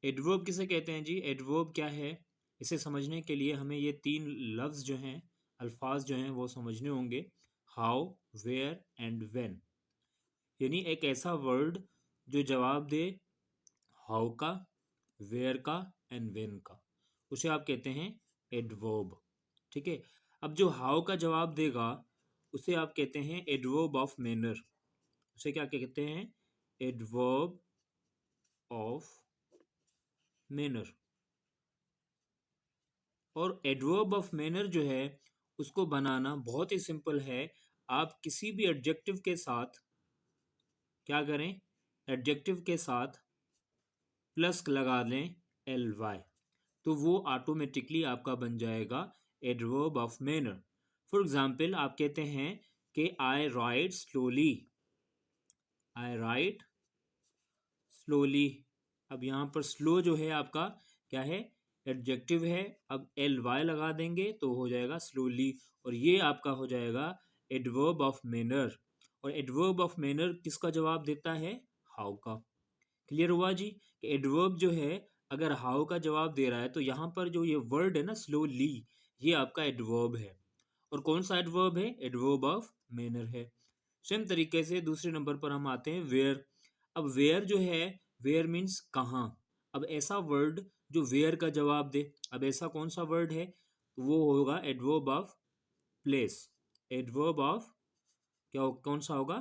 Adverb किसे कहते हैं जी? एडवर्ब क्या है, इसे समझने के लिए हमें ये तीन लफ्ज़ जो हैं, अल्फाज जो हैं वो समझने होंगे। How, where and when. यानी एक ऐसा वर्ड जो जवाब दे हाउ का, वेयर का एंड व्हेन का, उसे आप कहते हैं एडवर्ब। ठीक है। अब जो हाउ का जवाब देगा उसे आप कहते हैं एडवर्ब ऑफ मैनर। उसे क्या कहते हैं? Adverb of manner. और एडवर्ब ऑफ मैनर जो है उसको बनाना बहुत ही सिंपल है। आप किसी भी एडजेक्टिव के साथ क्या करें? एडजेक्टिव के साथ प्लस लगा लें एल वाई, तो वो ऑटोमेटिकली आपका बन जाएगा adverb of manner. For example आप कहते हैं कि आई राइट स्लोली। आई राइट स्लोली। अब यहाँ पर स्लो जो है आपका क्या है? एडजेक्टिव है। अब एल वाई लगा देंगे तो हो जाएगा स्लोली, और ये आपका हो जाएगा एडवर्ब ऑफ मैनर। और एडवर्ब ऑफ मैनर किसका जवाब देता है? हाउ का। क्लियर हुआ जी? कि एडवर्ब जो है अगर हाउ का जवाब दे रहा है तो यहाँ पर जो ये वर्ड है ना स्लोली, ये आपका एडवर्ब है। और कौन सा एडवर्ब है? एडवर्ब ऑफ मैनर है। सेम तरीके से दूसरे नंबर पर हम आते हैं वेयर। अब वेयर जो है, वेयर मीन्स कहाँ। अब ऐसा वर्ड जो वेयर का जवाब दे, अब ऐसा कौन सा वर्ड है? वो होगा adverb of place. Adverb of क्या कौन सा होगा?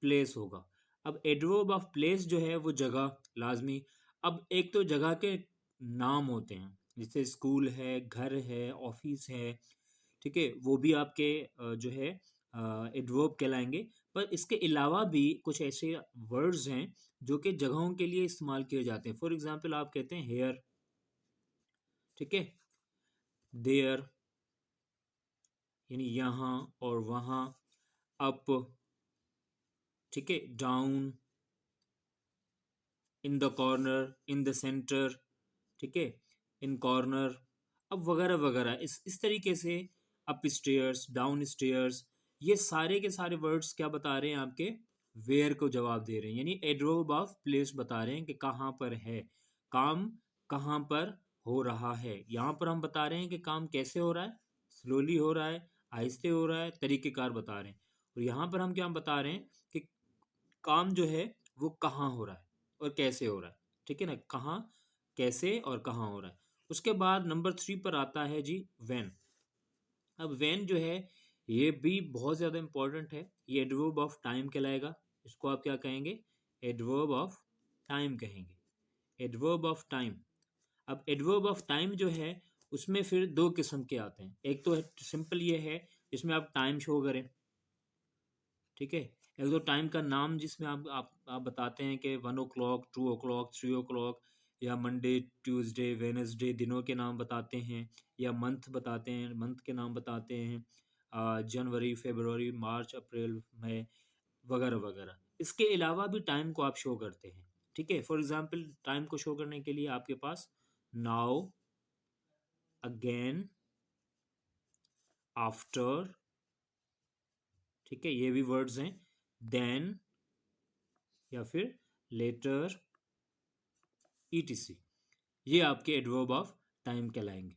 प्लेस होगा। अब एडवर्ब ऑफ प्लेस जो है वो जगह, लाजमी। अब एक तो जगह के नाम होते हैं, जैसे स्कूल है, घर है, ऑफिस है, ठीक है, वो भी आपके जो है एडवर्ब कहलाएंगे। पर इसके अलावा भी कुछ ऐसे वर्ड्स हैं जो कि जगहों के लिए इस्तेमाल किए जाते हैं। फॉर एग्जांपल आप कहते हैं हेयर, ठीक है, देयर यानी यहाँ और वहाँ, अप, ठीक है, down, in the corner, in the centre, ठीक है, इन कॉर्नर, अब वगैरह वगैरह। इस तरीके से अप स्टेयर्स, डाउन स्टेयर्स, ये सारे के सारे वर्ड्स क्या बता रहे हैं? आपके वेयर को जवाब दे रहे हैं, यानी एडवर्ब ऑफ प्लेस बता रहे हैं कि कहाँ पर है काम, कहाँ पर हो रहा है। यहाँ पर हम बता रहे हैं कि काम कैसे हो रहा है, स्लोली हो रहा है, आहिस्ते हो रहा है, तरीक़ेकार बता रहे हैं। और यहाँ पर हम क्या बता रहे हैं कि काम जो है वो कहाँ हो रहा है और कैसे हो रहा है। ठीक है ना, कहाँ, कैसे और कहाँ हो रहा है। उसके बाद नंबर 3 पर आता है जी व्हेन। अब व्हेन जो है ये भी बहुत ज़्यादा इंपॉर्टेंट है। ये एडवर्ब ऑफ टाइम कहलाएगा। इसको आप क्या कहेंगे? एडवर्ब ऑफ टाइम कहेंगे। Adverb of time. अब एडवर्ब ऑफ टाइम जो है उसमें फिर दो किस्म के आते हैं। एक तो सिंपल ये है जिसमें आप टाइम शो करें, ठीक है। एक तो टाइम का नाम जिसमें आप बताते हैं कि 1 o'clock, 2 o'clock, 3 o'clock, या मंडे, ट्यूसडे, वेनसडे, दिनों के नाम बताते हैं, या मंथ बताते हैं, मंथ के नाम बताते हैं, जनवरी, फरवरी, मार्च, अप्रैल, मई, वगैरह वगैरह। इसके अलावा भी टाइम को आप शो करते हैं, ठीक है। फॉर एग्जांपल टाइम को शो करने के लिए आपके पास नाउ, अगेन, आफ्टर, ठीक है, ये भी वर्ड्स हैं, देन, या फिर लेटर, ईटीसी, ये आपके एडवर्ब ऑफ टाइम कहलाएंगे,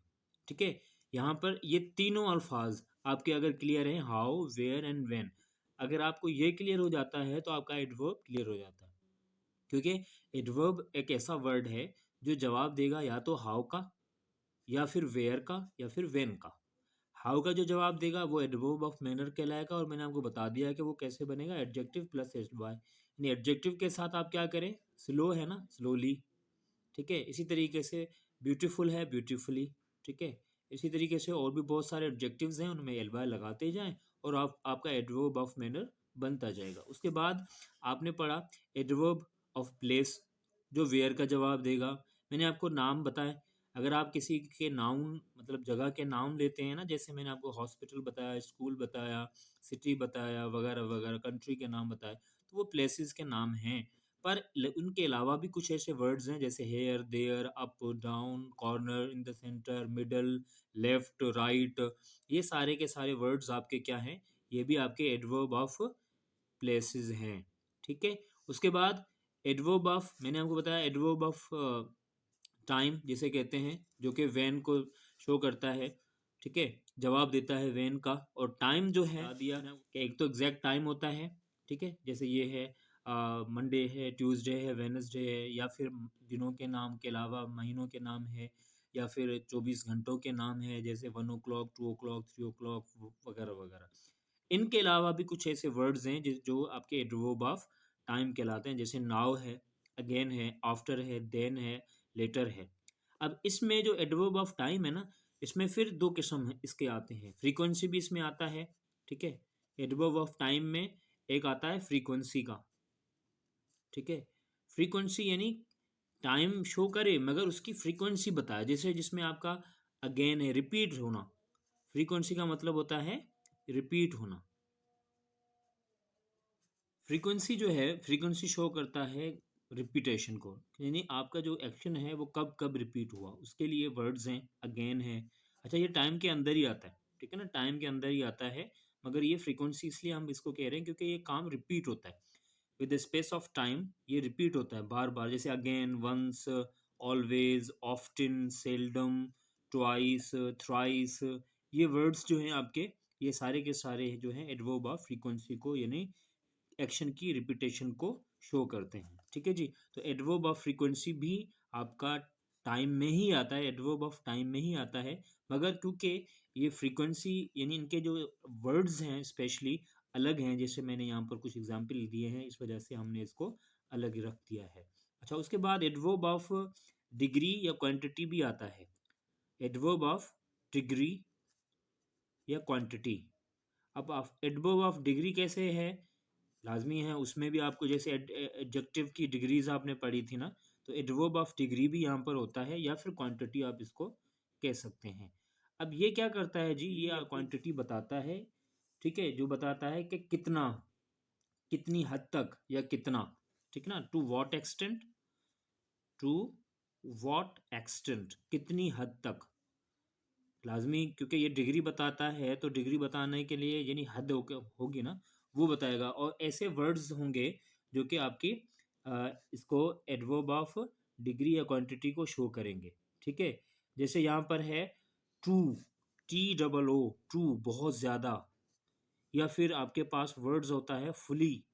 ठीक है। यहाँ पर ये तीनों अल्फाज आपके अगर क्लियर हैं, हाउ, वेयर एंड व्हेन, अगर आपको ये क्लियर हो जाता है तो आपका एडवर्ब क्लियर हो जाता है। क्योंकि एडवर्ब एक ऐसा वर्ड है जो जवाब देगा या तो हाउ का, या फिर वेयर का, या फिर व्हेन का। हाउ का जो जवाब देगा वो एडवर्ब ऑफ मैनर कहलाएगा, और मैंने आपको बता दिया है कि वो कैसे बनेगा, एडजेक्टिव प्लस एस वाई। यानी एडजेक्टिव के साथ आप क्या करें? स्लो है ना, स्लोली, ठीक है। इसी तरीके से ब्यूटीफुल है, ब्यूटीफुली, ठीक है। इसी तरीके से और भी बहुत सारे एडजेक्टिव्स हैं, उनमें एल वाई लगाते जाएं और आपका एडवर्ब ऑफ मैनर बनता जाएगा। उसके बाद आपने पढ़ा एडवर्ब ऑफ प्लेस, जो वेयर का जवाब देगा। मैंने आपको नाम बताए। अगर आप किसी के नाउन मतलब जगह के नाम लेते हैं ना, जैसे मैंने आपको हॉस्पिटल बताया, स्कूल बताया, सिटी बताया, वगैरह वगैरह, कंट्री के नाम बताए, तो वो प्लेसेस के नाम हैं। पर उनके अलावा भी कुछ ऐसे वर्ड्स हैं जैसे here, there, up, down, corner, in the centre, middle, left, right, ये सारे के सारे वर्ड्स आपके क्या हैं? ये भी आपके एडवर्ब ऑफ प्लेसेस हैं, ठीक है। उसके बाद एडवर्ब ऑफ, मैंने आपको बताया एडवर्ब ऑफ टाइम जिसे कहते हैं, जो कि वेन को शो करता है, ठीक है, जवाब देता है वेन का। और टाइम जो है दिया कि एक तो एग्जैक्ट टाइम होता है, ठीक है, जैसे ये है मंडे है, ट्यूसडे है, वेनसडे है, या फिर दिनों के नाम के अलावा महीनों के नाम है, या फिर 24 घंटों के नाम है, जैसे 1 o'clock, 2 o'clock, 3 o'clock वगैरह वगैरह। इनके अलावा भी कुछ ऐसे वर्ड्स हैं जो आपके एडवर्ब ऑफ टाइम कहलाते हैं, जैसे नाउ है, अगेन है, आफ्टर है, देन है, लेटर है। अब इसमें जो एडवर्ब ऑफ टाइम है ना, इसमें फिर दो किस्म है इसके आते हैं, फ्रीक्वेंसी भी इसमें आता है, ठीक है। एडवर्ब ऑफ टाइम में एक आता है फ्रीक्वेंसी का, ठीक है। फ्रीक्वेंसी यानी टाइम शो करे मगर उसकी फ्रीक्वेंसी बताए, जैसे जिसमें आपका अगेन है, रिपीट होना। फ्रीक्वेंसी का मतलब होता है रिपीट होना। फ्रीक्वेंसी जो है, फ्रीक्वेंसी शो करता है रिपीटेशन को, यानी आपका जो एक्शन है वो कब कब रिपीट हुआ, उसके लिए वर्ड्स हैं, अगेन है। अच्छा, ये टाइम के अंदर ही आता है, ठीक है ना, टाइम के अंदर ही आता है, मगर ये फ्रीक्वेंसी इसलिए हम इसको कह रहे हैं क्योंकि ये काम रिपीट होता है विद स्पेस ऑफ टाइम, ये रिपीट होता है बार बार, जैसे again, once, always, often, seldom, twice, thrice. ये वर्ड्स जो हैं आपके, ये सारे के सारे जो हैं एडवर्ब ऑफ फ्रीक्वेंसी को यानी एक्शन की रिपीटेशन को शो करते हैं, ठीक है जी। तो एडवर्ब ऑफ फ्रीक्वेंसी भी आपका टाइम में ही आता है, एडवर्ब ऑफ टाइम में ही आता है, मगर क्योंकि ये फ्रीक्वेंसी यानी इनके जो वर्ड्स हैं स्पेशली अलग हैं, जैसे मैंने यहाँ पर कुछ एग्जाम्पल दिए हैं, इस वजह से हमने इसको अलग रख दिया है। अच्छा, उसके बाद एडवर्ब ऑफ डिग्री या क्वांटिटी भी आता है, एडवर्ब ऑफ डिग्री या क्वांटिटी। अब एडवर्ब ऑफ डिग्री कैसे है, लाजमी है उसमें भी आपको, जैसे एडजेक्टिव की डिग्रीज आपने पढ़ी थी ना, तो एडवर्ब ऑफ डिग्री भी यहाँ पर होता है, या फिर क्वांटिटी आप इसको कह सकते हैं। अब ये क्या करता है जी, ये क्वांटिटी बताता है, ठीक है, जो बताता है कि कितना, कितनी हद तक या कितना, ठीक है ना, to what extent, to what extent, कितनी हद तक, लाजमी, क्योंकि ये डिग्री बताता है तो डिग्री बताने के लिए यानी हद होगी ना, वो बताएगा। और ऐसे वर्ड्स होंगे जो कि आपकी इसको एडवर्ब ऑफ डिग्री या क्वांटिटी को शो करेंगे, ठीक है। जैसे यहाँ पर है ट्रू, TOO, ट्रू, बहुत ज़्यादा। या फिर आपके पास वर्ड्स होता है फुली,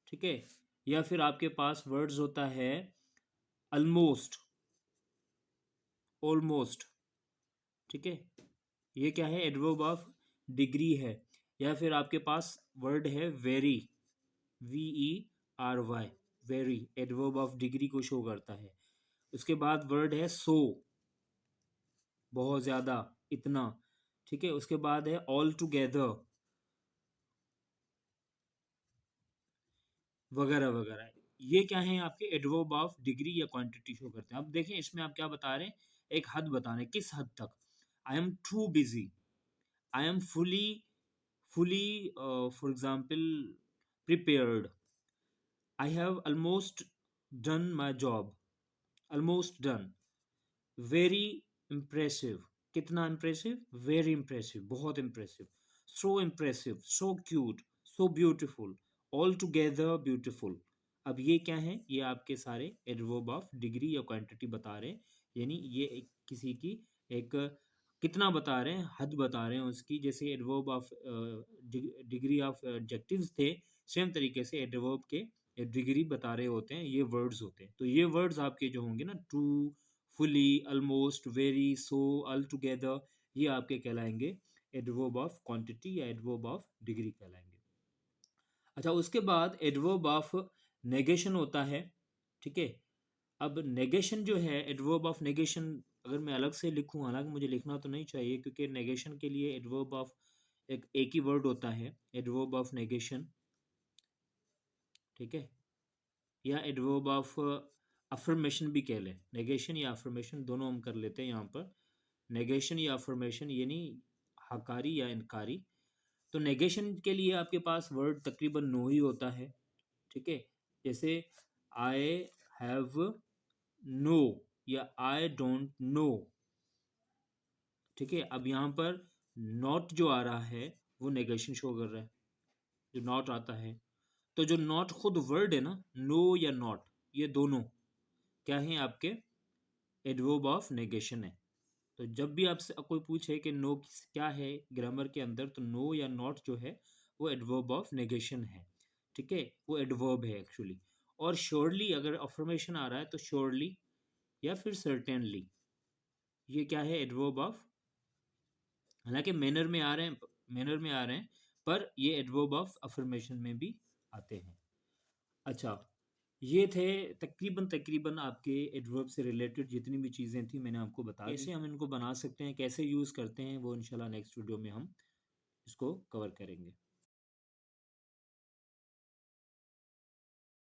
ठीक है। या फिर आपके पास वर्ड्स होता है ऑलमोस्ट, ऑलमोस्ट, ठीक है, ये क्या है, एडवर्ब ऑफ डिग्री है। या फिर आपके पास वर्ड है very, VERY, very, adverb of degree को शो करता है। उसके बाद वर्ड है सो, बहुत ज़्यादा, इतना, ठीक है। उसके बाद है ऑल टुगेदर, वगैरह वगैरह। ये क्या है, आपके एडवर्ब ऑफ डिग्री या क्वांटिटी शो करते हैं। अब देखें इसमें आप क्या बता रहे हैं, एक हद बता रहे हैं, किस हद तक। I am too busy, I am fully for example prepared, I have almost done my job, almost done, very impressive, कितना impressive, very impressive, बहुत impressive, so impressive, so cute, so beautiful, altogether beautiful। अब ये क्या है, ये आपके सारे adverb of degree या क्वांटिटी बता रहे हैं, यानी ये किसी की एक कितना बता रहे हैं, हद बता रहे हैं उसकी। जैसे adverb of degree of adjectives थे, सेम तरीके से एडवर्ब के डिग्री बता रहे होते हैं, ये वर्ड्स होते हैं। तो ये वर्ड्स आपके जो होंगे ना, ट्रू, फुली, ऑलमोस्ट, वेरी, सो, ऑल टुगेदर, ये आपके कहलाएंगे एडवर्ब ऑफ क्वांटिटी या एडवर्ब ऑफ डिग्री कहलाएंगे। अच्छा, उसके बाद एडवर्ब ऑफ नेगेशन होता है, ठीक है। अब नेगेशन जो है, एडवर्ब ऑफ नेगेशन अगर मैं अलग से लिखूं, हालांकि मुझे लिखना तो नहीं चाहिए क्योंकि नेगेशन के लिए एडवर्ब ऑफ एक ही वर्ड होता है, एडवर्ब ऑफ नेगेशन, ठीक है, या एडवर्ब ऑफ अफर्मेशन भी कह लें, नेगेशन या अफर्मेशन दोनों हम कर लेते हैं यहाँ पर। नेगेशन या अफर्मेशन यानी हकारी या इनकारी। तो नेगेशन के लिए आपके पास वर्ड तकरीबन 9 ही होता है, ठीक है। जैसे आई हैव नो या आई डोंट नो, ठीक है। अब यहाँ पर नॉट जो आ रहा है वो नेगेशन शो कर रहा है, जो नॉट आता है। तो जो नॉट खुद वर्ड है ना, नो या नॉट, ये दोनों क्या हैं आपके एडवर्ब ऑफ नेगेशन है। तो जब भी आपसे कोई पूछे कि नो क्या है ग्रामर के अंदर, तो नो या नॉट जो है वो एडवर्ब ऑफ नेगेशन है। ठीक है, वो एडवर्ब है एक्चुअली। और श्योरली अगर अफर्मेशन आ रहा है तो श्योरली या फिर सर्टेनली, ये क्या है, एडवर्ब ऑफ, हालांकि मैनर में आ रहे हैं, मैनर में आ रहे हैं, पर ये एडवर्ब ऑफ अफर्मेशन में भी आते हैं। अच्छा, ये थे तकरीबन तकरीबन आपके एडवर्ब से रिलेटेड जितनी भी चीज़ें थी मैंने आपको बता दी। कैसे हम इनको बना सकते हैं, कैसे यूज़ करते हैं, वो इंशाल्लाह नेक्स्ट वीडियो में हम इसको कवर करेंगे।